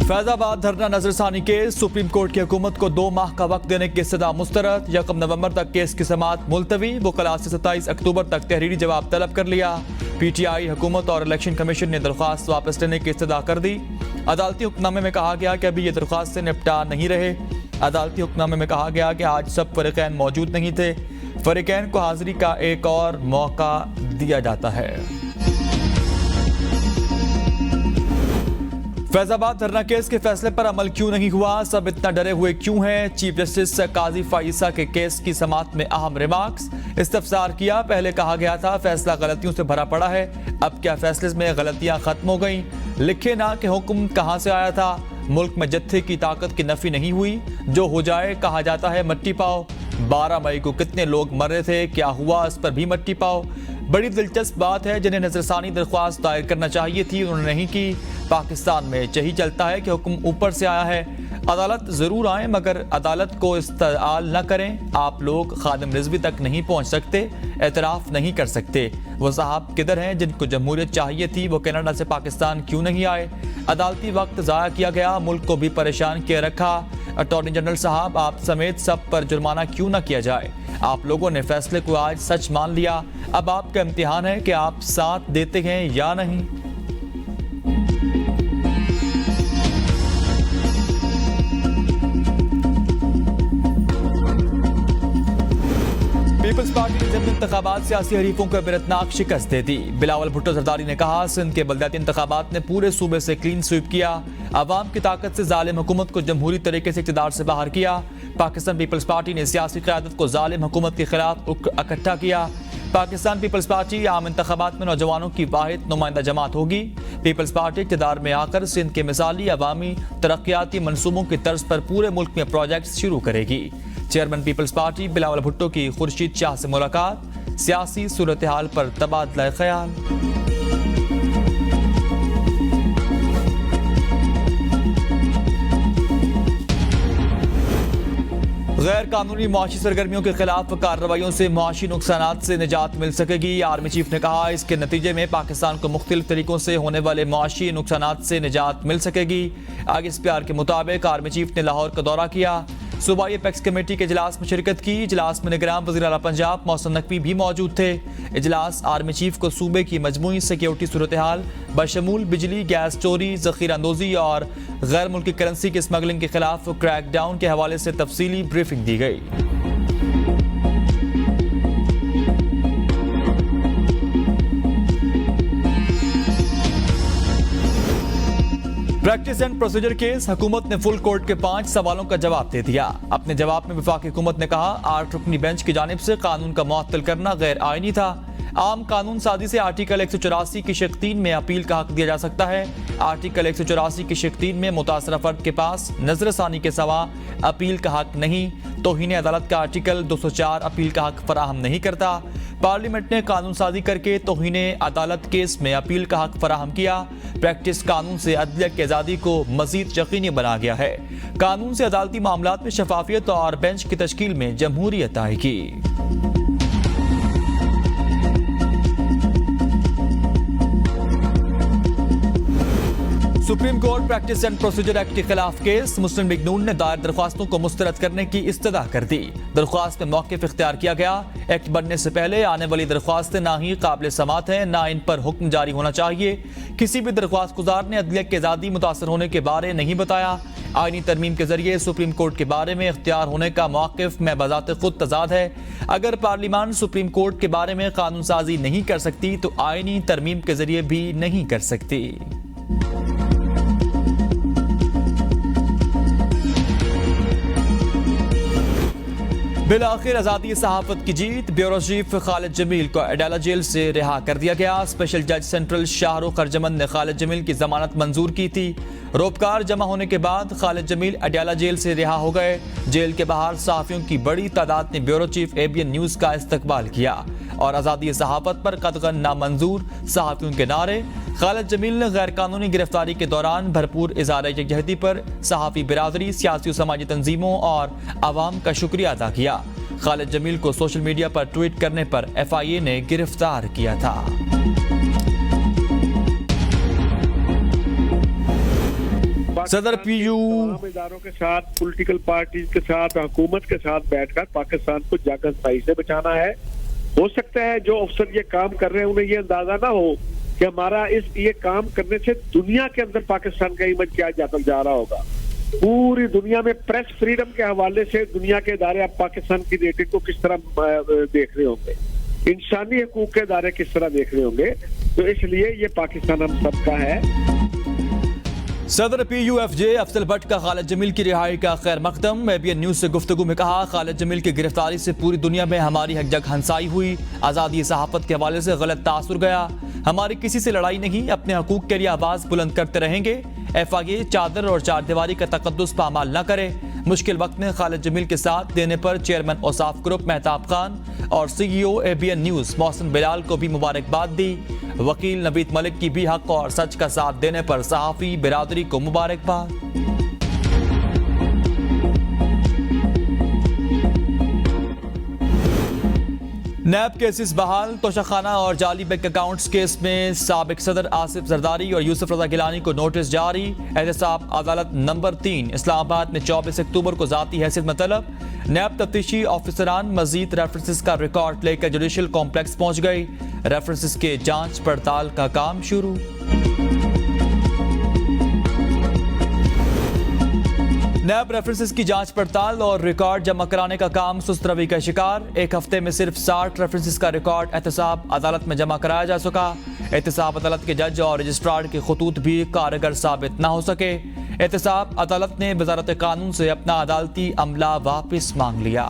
फैजाबाद धरना नजरसानी case, supreme court की हुकूमत को 2 माह का वक्त देने की सदा मुस्तरद। 1 नवंबर तक केस की समाअत मुलतवी, वकला से 27 अक्टूबर तक तहरीरी जवाब तलब कर लिया। पीटीआई हुकूमत और इलेक्शन कमीशन ने दरख्वास्त वापस लेने की इस्तदा कर दी। अदालती हुक्मनामे में कहा गया कि अभी ये दरख्वास्त से निपटा नहीं रहे। अदालती हुक्मनामे में कहा गया कि आज सब फरीकैन मौजूद नहीं थे, फरीकैन को हाजिरी का एक और मौका दिया जाता है। फैजाबाद धरना केस के फैसले पर अमल क्यों नहीं हुआ, सब इतना डरे हुए क्यों हैं? चीफ जस्टिस काजी फाइसा के केस की समाअत में अहम रिमार्क्स, इस्तफसार किया। पहले कहा गया था फैसला गलतियों से भरा पड़ा है, अब क्या फैसले में गलतियां खत्म हो गई? लिखे ना कि हुक्म कहां से आया था। मुल्क में जत्थे की ताकत की नफी नहीं हुई, जो हो जाए कहा जाता है मट्टी पाओ। 12 मई को कितने लोग मर रहे थे, क्या हुआ, इस पर भी मट्टी पाओ। बड़ी दिलचस्प बात है, जिन्हें नजरसानी दरख्वास्त दायर करना चाहिए थी उन्होंने नहीं की। पाकिस्तान में यही चलता है कि हुक्म ऊपर से आया है, अदालत जरूर आए मगर अदालत को इस्तेमाल न करें। आप लोग खादिम रिजवी तक नहीं पहुंच सकते, एतराफ़ नहीं कर सकते। वो साहब किधर हैं जिनको जमहूरियत चाहिए थी, वो कनाडा से पाकिस्तान क्यों नहीं आए? अदालती वक्त ज़ाया किया गया, मुल्क को भी परेशान किए रखा। अटॉर्नी जनरल साहब, आप समेत सब पर जुर्माना क्यों न किया जाए? आप लोगों ने फैसले को आज सच मान लिया, अब आपका इम्तिहान है कि आप साथ देते हैं या नहीं। पीपल्स पार्टी ने जब इंतखाबात सियासी हरीफों को बेरतनाक शिकस्त दे दी। बिलावल भुट्टो जरदारी ने कहा, सिंध के बल्दियाती इंतखाबात ने पूरे सूबे से क्लीन स्वीप किया, अवाम की ताकत से जालिम हुकूमत को जमहूरी तरीके से इक़्तिदार से बाहर किया। पाकिस्तान पीपल्स पार्टी ने सियासी क़यादत को जालिम हुकूमत के खिलाफ इकट्ठा किया। पाकिस्तान पीपल्स पार्टी आम इंतखाबात में नौजवानों की वाहिद नुमाइंदा जमात होगी। पीपल्स पार्टी इक़्तिदार में आकर सिंध के मिसाली अवामी तरक्याती मनसूबों की तर्ज पर पूरे मुल्क में प्रोजेक्ट शुरू करेगी। Chairman Peoples Party Bilawal Bhutto की खुर्शीद शाह से मुलाकात, सियासी सूरत हाल पर तबादला ख्याल। गैर कानूनी मुआशी सरगर्मियों के खिलाफ कार्रवाइयों से मुआशी नुकसानात से निजात मिल सकेगी। आर्मी चीफ ने कहा, इसके नतीजे में पाकिस्तान को मुख्तलिफ तरीकों से होने वाले मुआशी नुकसानात से निजात मिल सकेगी। ISPR के मुताबिक आर्मी चीफ ने लाहौर का दौरा किया, सूबाई एपेक्स कमेटी के इजलास में शिरकत की। इजलास में निगरान वज़ीर आला पंजाब मोहसिन नकवी भी मौजूद थे। इजलास आर्मी चीफ को सूबे की मजमूई सिक्योरिटी सूरत हाल बशमूल बिजली, गैस चोरी, ज़ख़ीरा अंदोज़ी और गैर मुल्की करेंसी की स्मगलिंग के खिलाफ क्रैकडाउन के हवाले से तफसीली ब्रीफिंग दी गई। प्रैक्टिस एंड प्रोसीजर केस, हुकूमत ने फुल कोर्ट के 5 सवालों का जवाब दे दिया। अपने जवाब में वफाकी हुकूमत ने कहा, 8 रुकनी बेंच की जानिब से कानून का मुअत्तल करना गैर आईनी था। आम कानून साजी से आर्टिकल 184 की शिक 3 में अपील का हक दिया जा सकता है। आर्टिकल 184 की शिक 3 में मुतासरा फर्द के पास नजरसानी के सवा अपील का हक नहीं। तौहीन अदालत का आर्टिकल 204 अपील का हक फराहम नहीं करता। पार्लियामेंट ने कानून साजी करके तौहीन अदालत केस में अपील का हक फराहम किया। प्रैक्टिस कानून से अदलिया की आज़ादी को मजीद यकीनी बना गया है। कानून से अदालती मामलात में शफाफियत और बेंच की तश्कील में जमहूरियत आएगी। Supreme court practice and procedure act के खिलाफ केस, मुस्लिम लीग नून ने दायर दरख्वास्तों को मुस्तरद करने की इस्तदा कर दी। दरख्वास्त में मौक़िफ़ इख्तियार किया गया। एक्ट बनने से पहले आने वाली दरख्वास्तें ना ही काबिल समात हैं, ना इन पर हुक्म जारी होना चाहिए। किसी भी दरख्वास्त गुजार ने अदलिया की आज़ादी मुतासर होने के बारे नहीं बताया। आईनी तरमीम के जरिए सुप्रीम कोर्ट के बारे में इख्तियार होने का मौक़िफ़ में बज़ात खुद तजाद है। अगर पार्लियामान सुप्रीम कोर्ट के बारे में कानून साजी नहीं कर सकती तो आईनी तरमीम के जरिए भी नहीं कर सकती। बिलाखिर आज़ादी सहाफ़त की जीत, ब्यूरो चीफ खालिद जमील को अडाला जेल से रिहा कर दिया गया। स्पेशल जज सेंट्रल शाहरुख खरजमंद ने खालिद जमील की जमानत मंजूर की थी। रोपकार जमा होने के बाद खालिद जमील अडाला जेल से रिहा हो गए। जेल के बाहर सहाफ़ियों की बड़ी तादाद ने ब्यूरो चीफ ABN न्यूज़ का इस्तकबाल किया और आज़ादी सहाफ़त पर कतगन नामंजूर सहाफ़ियों के नारे। खालिद जमील ने गैर कानूनी गिरफ्तारी के दौरान भरपूर इज़हार यकजहती पर सहाफ़ी बिरादरी, सियासी और समाजी तंजीमों और आवाम का शुक्रिया अदा किया। खालिद जमील को सोशल मीडिया पर ट्वीट करने पर FIA ने गिरफ्तार किया था। सदर पीयू तमाम इदारों के साथ, पॉलिटिकल पार्टीज के साथ, हुकूमत के साथ बैठकर पाकिस्तान को जागरसाई से बचाना है। हो सकता है जो अफसर ये काम कर रहे हैं उन्हें ये अंदाजा ना हो कि हमारा ये काम करने से दुनिया के अंदर पाकिस्तान का इमेज क्या जा रहा होगा। पूरी दुनिया में प्रेस फ्रीडम के हवाले से दुनिया के इदारे अब पाकिस्तान की रेटिंग को किस तरह देख रहे होंगे, इंसानी हकूक के इदारे किस तरह देख रहे होंगे। तो इसलिए ये पाकिस्तान हम सबका है। सदर PUFJ अफजल भट्ट का खालिद जमील की रिहाई का खैर मकदम। ABN न्यूज से गुफ्तगू में कहा, खालिद जमील की गिरफ्तारी से पूरी दुनिया में हमारी हकजक हंसाई हुई। आज़ादी सहाफत के हवाले से गलत तासुर गया। हमारी किसी से लड़ाई नहीं, अपने हकूक के लिए आवाज़ बुलंद करते रहेंगे। FIA चादर और चारदीवारी का तकद्दुस पामाल न करे। मुश्किल वक्त में खालिद जमील के साथ देने पर चेयरमैन औसाफ ग्रुप मेहताब खान और CEO ABN news Mohsin Bilal को भी मुबारकबाद दी। वकील नवीद मलिक की भी हक और सच का साथ देने पर सहाफ़ी बिरादरी को मुबारकबाद। नैब केसेस बहाल। तोशाखाना और जाली बैंक अकाउंट्स केस में साबिक सदर आसिफ जरदारी और यूसुफ रजा गिलानी को नोटिस जारी। एहतसाब अदालत नंबर 3 इस्लामाबाद में 24 अक्टूबर को जाती हैसियत में तलब। नैब तफ्तीशी ऑफिसरान मजीद रेफरेंसेस का रिकॉर्ड लेकर जुडिशल कॉम्प्लेक्स पहुंच गई। रेफरेंसेस के जांच पड़ताल का काम शुरू। नैब रेफरेंसेस की जांच पड़ताल और रिकॉर्ड जमा कराने का काम सुस्त रवि का शिकार। एक हफ्ते में सिर्फ 60 रेफरेंसेस का रिकॉर्ड एहतसाब अदालत में जमा कराया जा सका। एहतसाब अदालत के जज और रजिस्ट्रार के खतूत भी कारगर साबित न हो सके। एहतसाब अदालत ने वजारत कानून से अपना अदालती अमला वापस मांग लिया।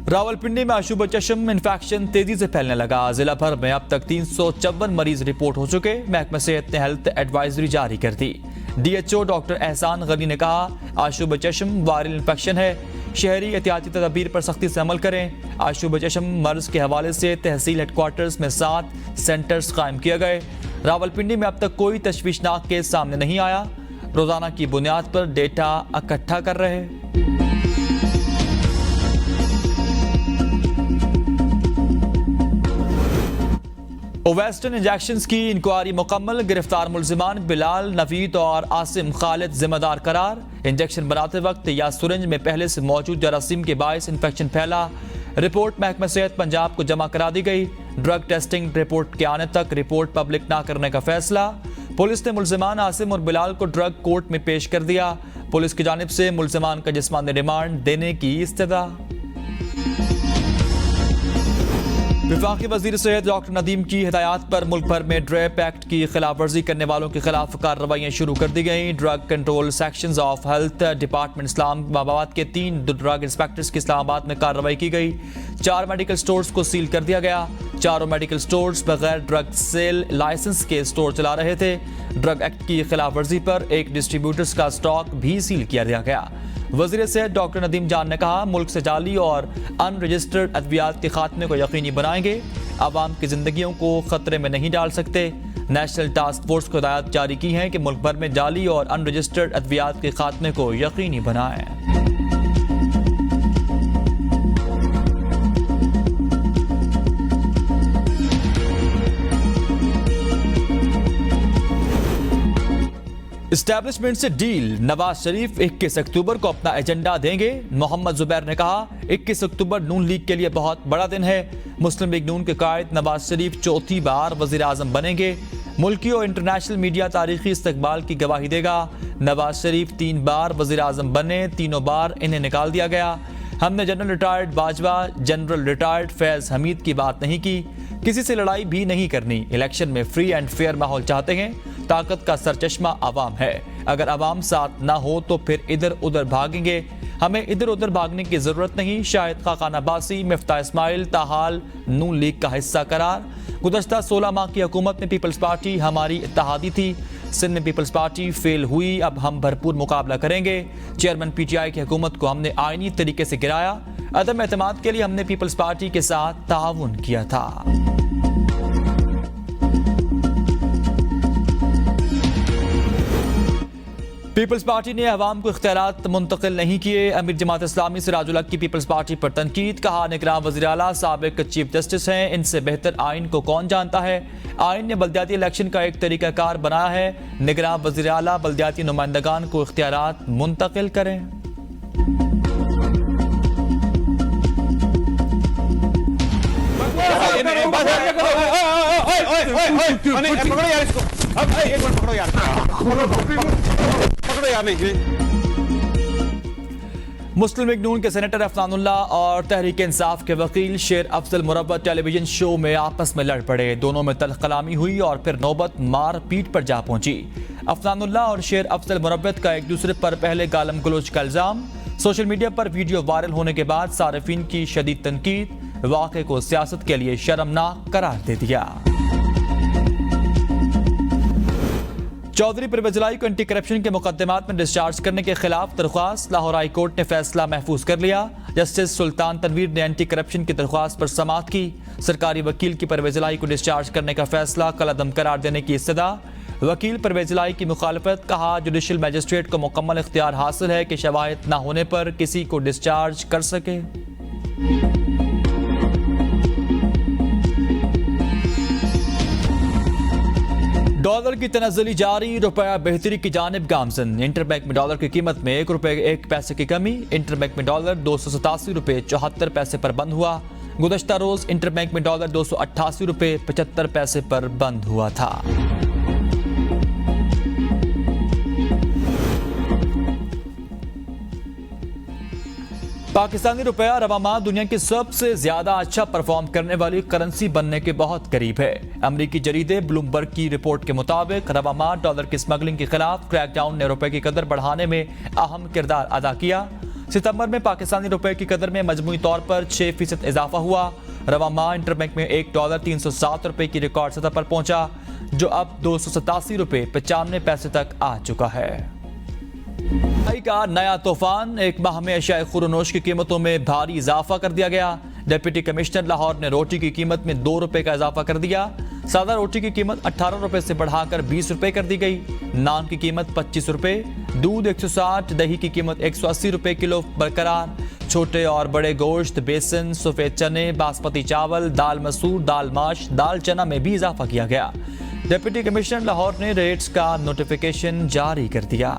रावलपिंडी में आशुब चश्म इन्फेक्शन तेजी से फैलने लगा। जिला भर में अब तक 354 मरीज रिपोर्ट हो चुके। महकमा सेहत ने हेल्थ एडवाइजरी जारी कर दी। DHO डॉक्टर एहसान गनी ने कहा, आशुब चश्म वायरल इन्फेक्शन है, शहरी एहतियाती तदबीर पर सख्ती से अमल करें। आशुब चश्म मर्ज के हवाले से तहसील हेडक्वार्टर्स में 7 सेंटर्स कायम किए गए। रावलपिंडी में अब तक कोई तशवीशनाक केस सामने नहीं आया। रोजाना की बुनियाद पर डेटा इकट्ठा कर रहे। वेस्टर्न इंजेक्शंस की इंक्वायरी मुकम्मल। गिरफ्तार मुलजिमान बिलाल, नवीद और आसिम खालिद जिम्मेदार करार। इंजेक्शन बनाते वक्त या सुरंज में पहले से मौजूद जरासीम के बायस इन्फेक्शन फैला। रिपोर्ट महकमा सेहत पंजाब को जमा करा दी गई। ड्रग टेस्टिंग रिपोर्ट के आने तक रिपोर्ट पब्लिक ना करने का फैसला। पुलिस ने मुलजिमान आसिम और बिलाल को ड्रग कोर्ट में पेश कर दिया। पुलिस की जानिब से मुलजिमान का जिस्मानी रिमांड देने की इस्तदा। वफाकी वजीर सेहत डॉक्टर नदीम की हिदायत पर मुल्क भर में ड्रेप एक्ट की खिलाफ वर्जी करने वालों के खिलाफ कार्रवाइयाँ शुरू कर दी गई। Drug control sections of health department Islamabad के 3 ड्रग इंस्पेक्टर्स की इस्लामाबाद में कार्रवाई की गई। 4 मेडिकल स्टोर्स को सील कर दिया गया। चारों मेडिकल स्टोर्स बगैर ड्रग सेल लाइसेंस के स्टोर चला रहे थे। ड्रग एक्ट की खिलाफ वर्जी पर एक डिस्ट्रीब्यूटर्स का स्टॉक भी सील किया गया। वज़ीर सेहत डॉक्टर नदीम जान ने कहा, मुल्क से जाली और अनरजिस्टर्ड अद्वियात के खात्मे को यकीनी बनाएंगे। आवाम की जिंदगियों को खतरे में नहीं डाल सकते। नेशनल टास्क फोर्स को हिदायत जारी की है कि मुल्क भर में जाली और अनरजिस्टर्ड अद्वियात के खात्मे को यकीनी बनाएं। एस्टैब्लिशमेंट से डील। नवाज शरीफ 21 अक्टूबर को अपना एजेंडा देंगे। मोहम्मद जुबैर ने कहा, 21 अक्टूबर नून लीग के लिए बहुत बड़ा दिन है। मुस्लिम लीग नून के कायद नवाज शरीफ चौथी बार वजीर आजम बनेंगे। मुल्की और इंटरनेशनल मीडिया तारीखी इस्तकबाल की गवाही देगा। नवाज शरीफ 3 बार वजीर आजम बने, तीनों बार इन्हें निकाल दिया गया। हमने general retired Bajwa, general retired Faiz Hamid की बात नहीं की। किसी से लड़ाई भी नहीं करनी। इलेक्शन में फ्री एंड फेयर माहौल चाहते हैं। ताकत का सरचश्मा आवाम है। अगर आवाम साथ ना हो तो फिर इधर उधर भागेंगे। हमें इधर उधर भागने की जरूरत नहीं। शाहिद खान अब्बासी, मिफ्ता इस्माइल ताहाल नून लीग का हिस्सा करार। गुज़श्ता 16 माह की हुकूमत में पीपल्स पार्टी हमारी इत्तेहादी थी। सिंध में पीपल्स पार्टी फेल हुई, अब हम भरपूर मुकाबला करेंगे। चेयरमैन PTI की हुकूमत को हमने आईनी तरीके से गिराया। अदम एतमाद के लिए हमने पीपल्स पार्टी के साथ ताउन किया था। पीपल्स पार्टी ने अवाम को इख्तियारात मुंतकिल नहीं किए। अमीर जमात इस्लामी सिराजुल हक की पीपल्स पार्टी पर तनकीद। कहा, निगरान वज़ीर आला साबिक चीफ जस्टिस हैं, इनसे बेहतर आइन को कौन जानता है। आइन ने बल्दियाती इलेक्शन का एक तरीकाकार बनाया है। निगरान वज़ीर आला बल्दियाती नुमाइंदगान को इख्तियारात मुंतकिल करें। मुस्लिम लीग नून के सेनेटर अफनानुल्लाह और तहरीक इंसाफ के वकील शेर अफजल मुरब्बत टेलीविजन शो में आपस में लड़ पड़े। दोनों में तल्ख कलामी हुई और फिर नौबत मार पीट पर जा पहुंची। अफनानुल्लाह और शेर अफजल मुरब्बत का एक दूसरे पर पहले गालम गलोच का इल्जाम। सोशल मीडिया पर वीडियो वायरल होने के बाद सारिफीन की शदीद तनकीद। वाक़े को सियासत के लिए शर्मनाक करार दे दिया। चौधरी परवेज इलाही को एंटी करप्शन के मुकदमात में डिस्चार्ज करने के खिलाफ दरख्वास्त। लाहौर हाई कोर्ट ने फैसला महफूज कर लिया। जस्टिस सुल्तान तनवीर ने एंटी करप्शन की दरख्वास्त पर समाअत की। सरकारी वकील की परवेज इलाही को डिस्चार्ज करने का फैसला कलअदम करार देने की इस्तदा। वकील परवेज इलाही की मुखालफत। कहा, जुडिशल मजिस्ट्रेट को मुकम्मल इख्तियार हासिल है कि शवाहिद न होने पर किसी को डिस्चार्ज कर सके। डॉलर की तनज़्ज़ुली जारी। रुपया बेहतरी की जानिब गामज़न। इंटरबैंक में डॉलर की कीमत में 1 रुपये 1 पैसे की कमी। इंटरबैंक में डॉलर 287 रुपये 74 पैसे पर बंद हुआ। गुज़श्ता रोज इंटरबैंक में डॉलर 288 रुपये 75 पैसे पर बंद हुआ था। पाकिस्तानी रुपया रवा माह दुनिया की सबसे ज्यादा अच्छा परफॉर्म करने वाली करेंसी बनने के बहुत करीब है। अमरीकी जरीदे ब्लूमबर्ग की रिपोर्ट के मुताबिक रवा माह डॉलर की स्मगलिंग के खिलाफ क्रैकडाउन ने रुपए की कदर बढ़ाने में अहम किरदार अदा किया। सितंबर में पाकिस्तानी रुपए की कदर में मजमूई तौर पर 6% इजाफा हुआ। रवा माह इंटरबैंक में $1 307 रुपए की रिकॉर्ड सतह पर पहुंचा, जो अब 287 रुपए 95 पैसे तक आ चुका है। का नया तूफान। एक माह में अशियाए खुरनोश की कीमतों में भारी इजाफा कर दिया गया। डिप्टी कमिश्नर लाहौर ने रोटी की कीमत में 2 रुपए का इजाफा कर दिया। सादा रोटी की कीमत 18 रुपए से बढ़ाकर 20 रुपए कर दी गई। नान की कीमत 25 रुपए, दूध 160, दही की कीमत 180 रुपए किलो बरकरार। छोटे और बड़े गोश्त, बेसन, सफेद चने, बासमती चावल, दाल मसूर, दाल माश, दाल चना में भी इजाफा किया गया। डिप्टी कमिश्नर लाहौर ने रेट्स का नोटिफिकेशन जारी कर दिया।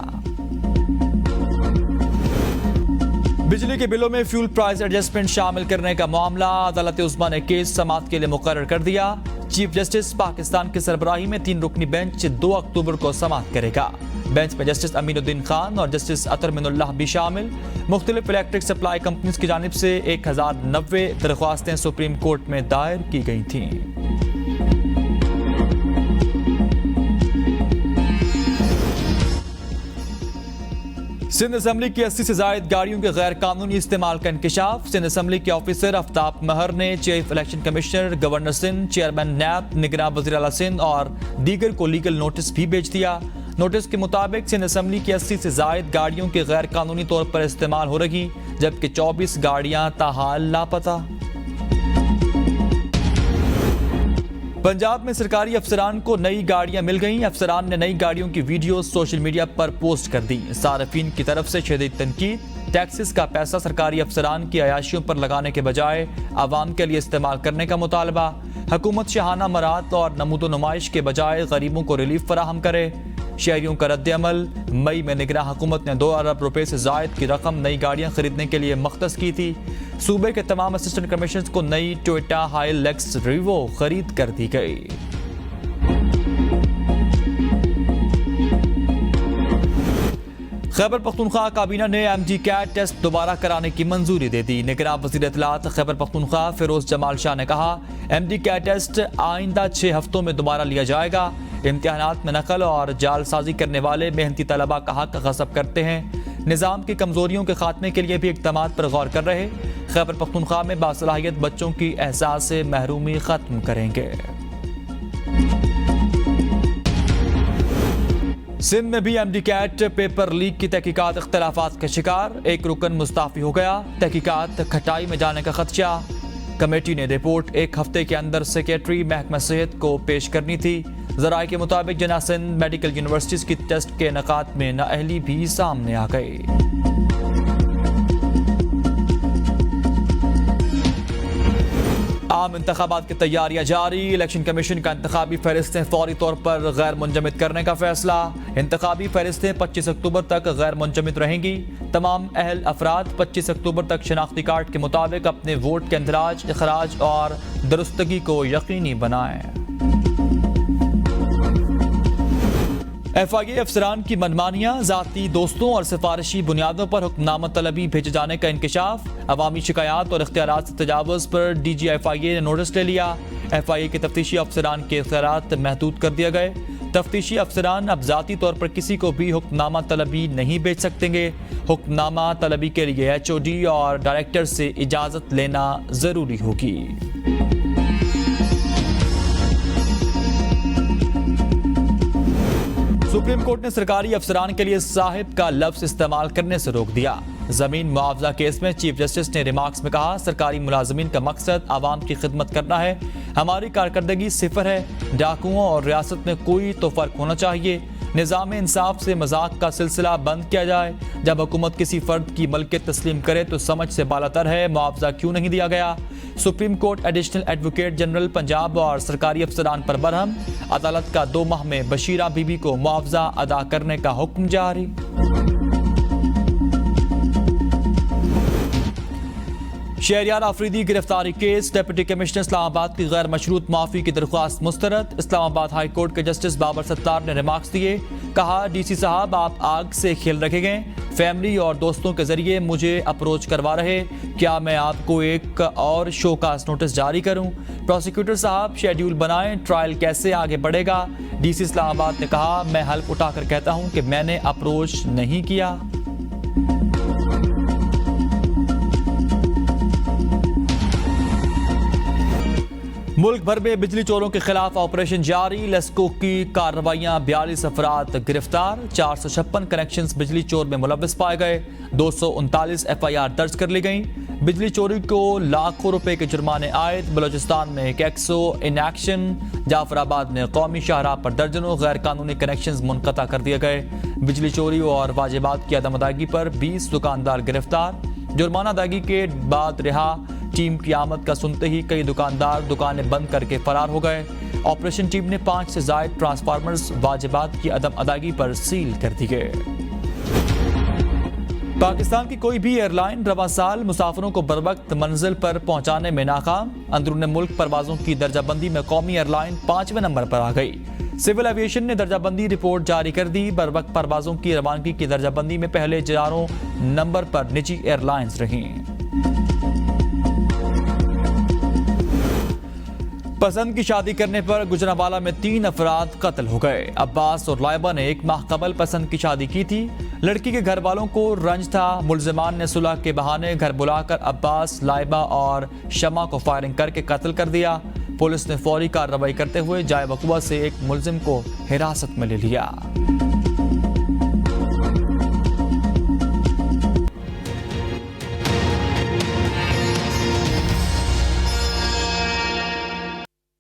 बिजली के बिलों में फ्यूल प्राइस एडजस्टमेंट शामिल करने का मामला। अदालत उस्मा ने केस समाअत के लिए मुकर्रर कर दिया। चीफ जस्टिस पाकिस्तान की सरबराही में 3 रुकनी बेंच 2 अक्टूबर को समाअत करेगा। बेंच में जस्टिस अमीनुद्दीन खान और जस्टिस अतर मिनुल्लाह भी शामिल। मुख्तलिफ इलेक्ट्रिक सप्लाई कंपनीज की जानिब से 1090 दरख्वास्तें सुप्रीम कोर्ट में दायर की गई थीं। सिंध असम्बली की 80 से जायद गाड़ियों के गैर कानूनी इस्तेमाल का इंकशाफ। सिंध असम्बली के ऑफिसर आफ्ताब महर ने chief election commissioner, governor Sindh, chairman NAB, निगरान वज़ीर आला सिंध और दीगर को लीगल नोटिस भी भेज दिया। नोटिस के मुताबिक सिंध असम्बली की 80 से जायद गाड़ियों के गैर कानूनी तौर पर इस्तेमाल हो रही, जबकि 24 गाड़ियां ताहाल लापता। पंजाब में सरकारी अफसरान को नई गाड़ियां मिल गईं। अफसरान ने नई गाड़ियों की वीडियो सोशल मीडिया पर पोस्ट कर दी। सार्फिन की तरफ से शदीद तनकीद। टैक्सेस का पैसा सरकारी अफसरान की अयाशियों पर लगाने के बजाय आवाम के लिए इस्तेमाल करने का मुतालबा। हुकूमत शहाना मरात और नमूदो नुमाइश के बजाय गरीबों को रिलीफ फराहम करे। शहरियों का रद्द अमल। मई में निगरान हुकूमत ने 2 अरब रुपए से जायद की रकम नई गाड़ियां खरीदने के लिए मख्तस की थी। सूबे के तमाम असिस्टेंट कमिश्नर्स को नई टोयोटा हाइलक्स रिवो खरीद कर दी गई। खैबर पख्तूनख्वा काबीना ने MD कैट टेस्ट दोबारा कराने की मंजूरी दे दी। निगरान वज़ीर इत्तलात खैबर पख्तूनख्वा फिरोज जमाल शाह ने कहा, MD कैट टेस्ट आइंदा 6 हफ्तों में दोबारा लिया जाएगा। इम्तिहानात में नकल और जालसाजी करने वाले मेहनती तलबा का हक गसब करते हैं। निज़ाम की कमजोरियों के खात्मे के लिए भी इक़दामात पर गौर कर रहे। खैबर पख्तूनख्वा में बासलाहियत बच्चों की एहसास से महरूमी खत्म करेंगे। सिंध में भी MD कैट पेपर लीक की तहकीकात इख्तिलाफात का शिकार। एक रुकन मुस्ताफी हो गया। तहकीकात खटाई में जाने का खदशा। कमेटी ने रिपोर्ट 1 हफ्ते के अंदर सेक्रेटरी महकमा सेहत को पेश करनी थी। जराये के मुताबिक जना सिंध मेडिकल यूनिवर्सिटीज की टेस्ट के इनेकाद में नाअहली भी सामने आ गई। आम इंतखाबात की तैयारियां जारी। इलेक्शन कमीशन का इंतखाबी फहरिस्तें फौरी तौर पर गैर मुंजमद करने का फैसला। इंतखाबी फहरिस्तें 25 अक्टूबर तक गैर मुंजमद रहेंगी। तमाम अहल अफराद 25 अक्टूबर तक शनाख्ती कार्ड के मुताबिक अपने वोट के इंदराज, इखराज और दुरुस्तगी को यकीनी बनाएं। FIA अफसरान की मनमानियां, जाती दोस्तों और सिफारिशी बुनियादों पर हुक्मनामा तलबी भेजे जाने का इंकशाफ। अवामी शिकायत और इख्तियारात से तजावुज़ पर DG FIA ने नोटिस ले लिया। FIA के तफ्तीशी अफसरान के इख्तियारात महदूद कर दिए गए। तफ्तीशी अफसरान अब जाती तौर पर किसी को भी हुक्मनामा तलबी नहीं भेज सकेंगे। हुक्मनामा तलबी के लिए HOD और डायरेक्टर से इजाज़त लेना ज़रूरी होगी। सुप्रीम कोर्ट ने सरकारी अफसरान के लिए साहिब का लफ्ज इस्तेमाल करने से रोक दिया। जमीन मुआवजा केस में चीफ जस्टिस ने रिमार्क्स में कहा, सरकारी मुलाजमीन का मकसद आवाम की खिदमत करना है। हमारी कारकर्दगी सिफर है। डाकुओं और रियासत में कोई तो फर्क होना चाहिए। निज़ाम इंसाफ से मजाक का सिलसिला बंद किया जाए। जब हुकूमत किसी फर्द की मलकियत तस्लीम करे तो समझ से बालातर है। मुआवजा क्यों नहीं दिया गया? Supreme court additional advocate general Punjab और सरकारी अफसरान पर बरहम। अदालत का 2 माह में बशीरा बीबी को मुआवजा अदा करने का हुक्म जारी। शहरियार आफरीदी गिरफ्तारी केस। डिप्टी कमिश्नर इस्लामाबाद की गैर मशरूत माफी की दरख्वास्त मुस्तरद। इस्लामाबाद हाई कोर्ट के जस्टिस बाबर सत्तार ने रिमार्क्स दिए। कहा, DC साहब आप आग से खेल रखे गए। फैमिली और दोस्तों के जरिए मुझे अप्रोच करवा रहे। क्या मैं आपको एक और शोकास नोटिस जारी करूं? प्रोसिक्यूटर साहब शेड्यूल बनाएं, ट्रायल कैसे आगे बढ़ेगा? DC इस्लामाबाद ने कहा, मैं हल्फ उठाकर कहता हूं कि मैंने अप्रोच नहीं किया। मुल्क भर में बिजली चोरों के खिलाफ ऑपरेशन जारी। लेस्को की कार्रवाइयां, 42 अफराद गिरफ्तार। 456 कनेक्शंस बिजली चोर में मुलव्वस पाए गए। 239 FIR दर्ज कर ली गई। बिजली चोरी को लाखों रुपए के जुर्माने आयद। बलोचिस्तान में एक एक्सो इन एक्शन। जाफराबाद में कौमी शाहराह पर दर्जनों गैर कानूनी कनेक्शंस मुनक़ता कर दिए गए। बिजली चोरी और वाजिबात की अदम अदायगी पर 20 दुकानदार गिरफ्तार। जुर्माना अदायगी के बाद रिहा। टीम की आमद का सुनते ही कई दुकानदार दुकानें बंद करके फरार हो गए। ऑपरेशन टीम ने 5 से ज्यादा ट्रांसफार्मर्स वाजिबात की अदम अदायगी पर सील कर दिए। पाकिस्तान की कोई भी एयरलाइन रवा साल मुसाफिरों को बरवक्त मंजिल पर पहुंचाने में नाकाम। अंदरूनी मुल्क परवाजों की दर्जाबंदी में कौमी एयरलाइन 5वें नंबर पर आ गई। सिविल एविएशन ने दर्जाबंदी रिपोर्ट जारी कर दी। बरवक्त परवाजों की रवानगी की दर्जाबंदी में पहले 11 नंबर पर निजी एयरलाइंस रहीं। पसंद की शादी करने पर गुजरांवाला में 3 अफराद कत्ल हो गए। अब्बास और लाइबा ने 1 माह कबल पसंद की शादी की थी। लड़की के घर वालों को रंज था। मुलजिमान ने सुलह के बहाने घर बुलाकर अब्बास, लाइबा और शमा को फायरिंग करके कत्ल कर दिया। पुलिस ने फौरी कार्रवाई करते हुए जाए वक़ुआ से एक मुलजिम को हिरासत में ले लिया।